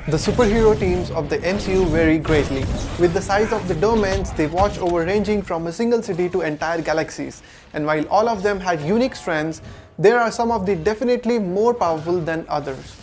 The superhero teams of the MCU vary greatly, with the size of the domains they watch over ranging from a single city to entire galaxies. And while all of them had unique strengths, there are some of the definitely more powerful than others.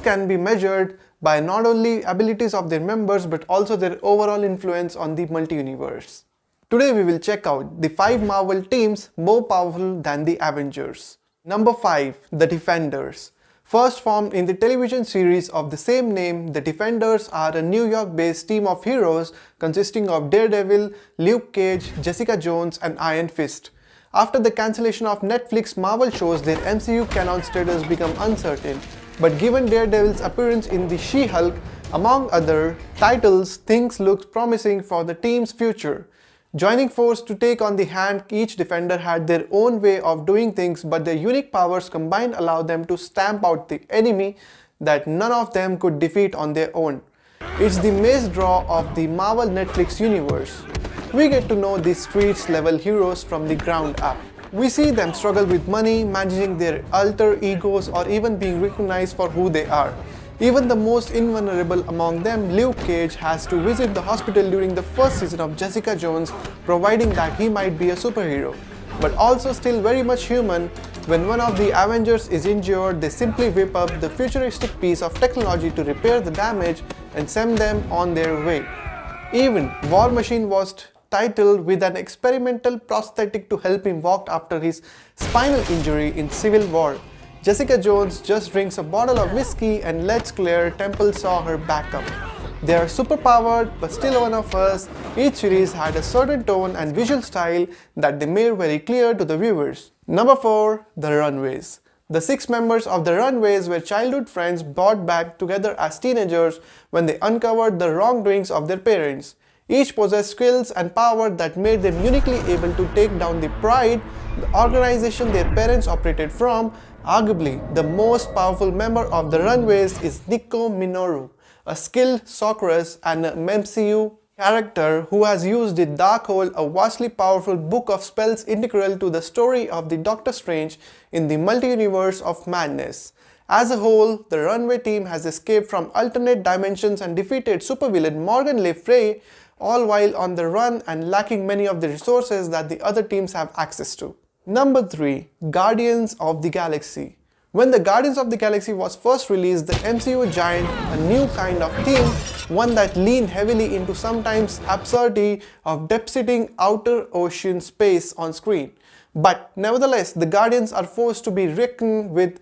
Can be measured by not only abilities of their members but also their overall influence on the multi-universe. Today we will check out the 5 Marvel teams more powerful than the Avengers. Number 5. The Defenders. First formed in the television series of the same name, the Defenders are a New York-based team of heroes consisting of Daredevil, Luke Cage, Jessica Jones and Iron Fist. After the cancellation of Netflix Marvel shows, their MCU canon status became uncertain. But given Daredevil's appearance in the She-Hulk, among other titles, things looked promising for the team's future. Joining force to take on the Hand, each Defender had their own way of doing things, but their unique powers combined allowed them to stamp out the enemy that none of them could defeat on their own. It's the maze draw of the Marvel Netflix universe. We get to know these streets-level heroes from the ground up. We see them struggle with money, managing their alter egos, or even being recognized for who they are. Even the most invulnerable among them, Luke Cage, has to visit the hospital during the first season of Jessica Jones, providing that he might be a superhero. But also still very much human, when one of the Avengers is injured, they simply whip up the futuristic piece of technology to repair the damage and send them on their way. Even War Machine was titled with an experimental prosthetic to help him walk after his spinal injury in Civil War. Jessica Jones just drinks a bottle of whiskey and lets Claire Temple saw her back up. They are superpowered but still one of us. Each series had a certain tone and visual style that they made very clear to the viewers. Number 4. The Runaways. The 6 members of the Runaways were childhood friends brought back together as teenagers when they uncovered the wrongdoings of their parents. Each possessed skills and power that made them uniquely able to take down the Pride, the organization their parents operated from. Arguably, the most powerful member of the Runaways is Nico Minoru, a skilled sorceress and an MCU character who has used the Darkhold, a vastly powerful book of spells integral to the story of the Doctor Strange in the multi-universe of madness. As a whole, the Runaway team has escaped from alternate dimensions and defeated supervillain Morgan Le Fay, all while on the run and lacking many of the resources that the other teams have access to. Number 3. Guardians of the Galaxy. When the Guardians of the Galaxy was first released, the MCU giant a new kind of theme, one that leaned heavily into sometimes absurdity of depth-sitting outer ocean space on screen. But nevertheless, the Guardians are forced to be reckoned with,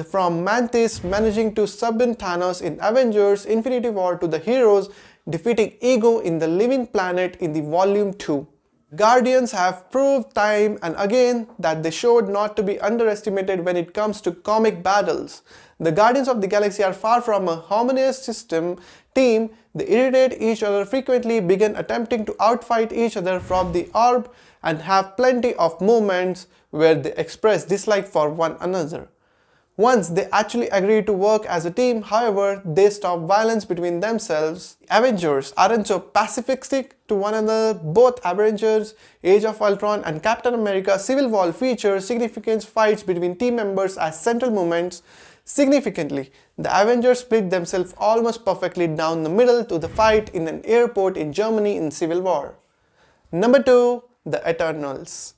from Mantis managing to subdue Thanos in Avengers Infinity War to the heroes defeating Ego in the Living Planet in the Volume 2. Guardians have proved time and again that they showed not to be underestimated when it comes to comic battles. The Guardians of the Galaxy are far from a harmonious team. They irritate each other frequently, begin attempting to outfight each other from the orb, and have plenty of moments where they express dislike for one another. Once they actually agree to work as a team, however, they stop violence between themselves. Avengers aren't so pacifistic to one another. Both Avengers, Age of Ultron and Captain America Civil War feature significant fights between team members as central moments. Significantly, the Avengers split themselves almost perfectly down the middle to the fight in an airport in Germany in Civil War. Number 2. The Eternals.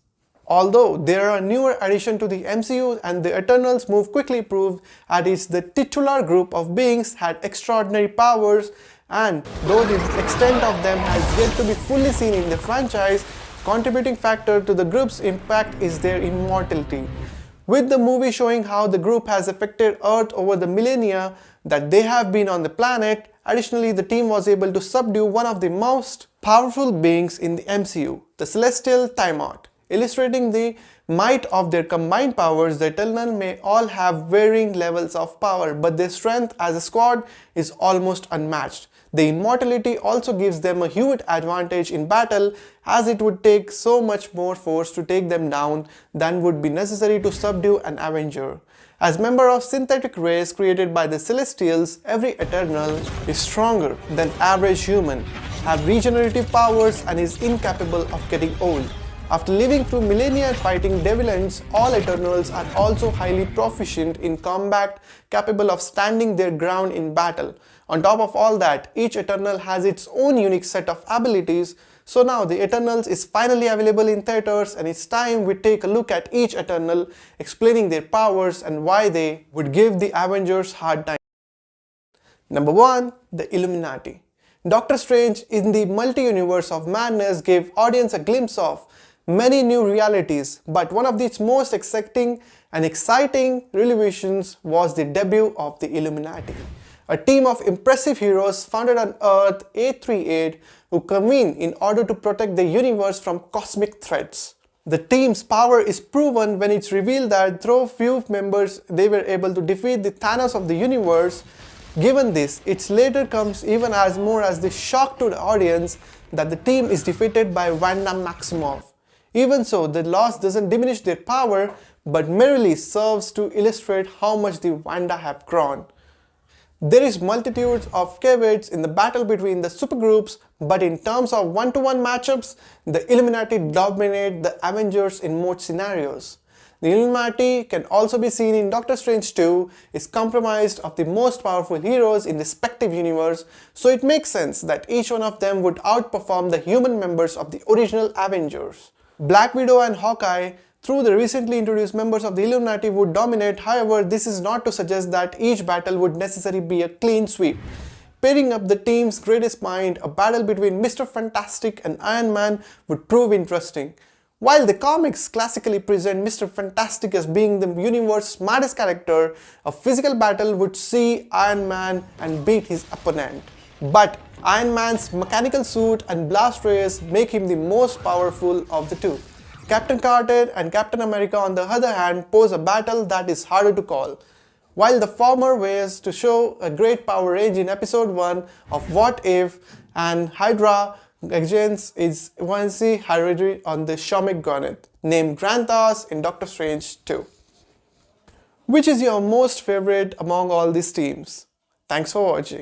Although they are a newer addition to the MCU and the Eternals move quickly proved at least the titular group of beings had extraordinary powers, and though the extent of them has yet to be fully seen in the franchise, contributing factor to the group's impact is their immortality. With the movie showing how the group has affected Earth over the millennia that they have been on the planet, additionally the team was able to subdue one of the most powerful beings in the MCU, the Celestial Tiamat. Illustrating the might of their combined powers, the Eternals may all have varying levels of power, but their strength as a squad is almost unmatched. The immortality also gives them a huge advantage in battle, as it would take so much more force to take them down than would be necessary to subdue an Avenger. As member of synthetic race created by the Celestials, every Eternal is stronger than average human, have regenerative powers and is incapable of getting old. After living through millennia fighting deviants, all Eternals are also highly proficient in combat, capable of standing their ground in battle. On top of all that, each Eternal has its own unique set of abilities, so now the Eternals is finally available in theaters and it's time we take a look at each Eternal, explaining their powers and why they would give the Avengers hard time. Number 1. The Illuminati. Doctor Strange in the multi-universe of madness gave audience a glimpse of many new realities, but one of its most exciting revelations was the debut of the Illuminati, a team of impressive heroes founded on Earth 838 who convene in order to protect the universe from cosmic threats. The team's power is proven when it's revealed that through few members they were able to defeat the Thanos of the universe. Given this, it later comes even as more as the shock to the audience that the team is defeated by Wanda Maximoff. Even so, the loss doesn't diminish their power, but merely serves to illustrate how much the Wanda have grown. There is multitudes of caveats in the battle between the supergroups, but in terms of one-to-one matchups, the Illuminati dominate the Avengers in most scenarios. The Illuminati can also be seen in Doctor Strange 2, is comprised of the most powerful heroes in the respective universe, so it makes sense that each one of them would outperform the human members of the original Avengers. Black Widow and Hawkeye, through the recently introduced members of the Illuminati, would dominate. However, this is not to suggest that each battle would necessarily be a clean sweep. Pairing up the team's greatest mind, a battle between Mr. Fantastic and Iron Man would prove interesting. While the comics classically present Mr. Fantastic as being the universe's smartest character, a physical battle would see Iron Man and beat his opponent. But Iron Man's mechanical suit and blast rays make him the most powerful of the two. Captain Carter and Captain America, on the other hand, pose a battle that is harder to call. While the former ways to show a great power range in episode 1 of What If and Hydra agents is Vancy Hereditary on the Shomik Goneth, named Granthos in Doctor Strange 2. Which is your most favorite among all these teams? Thanks for watching.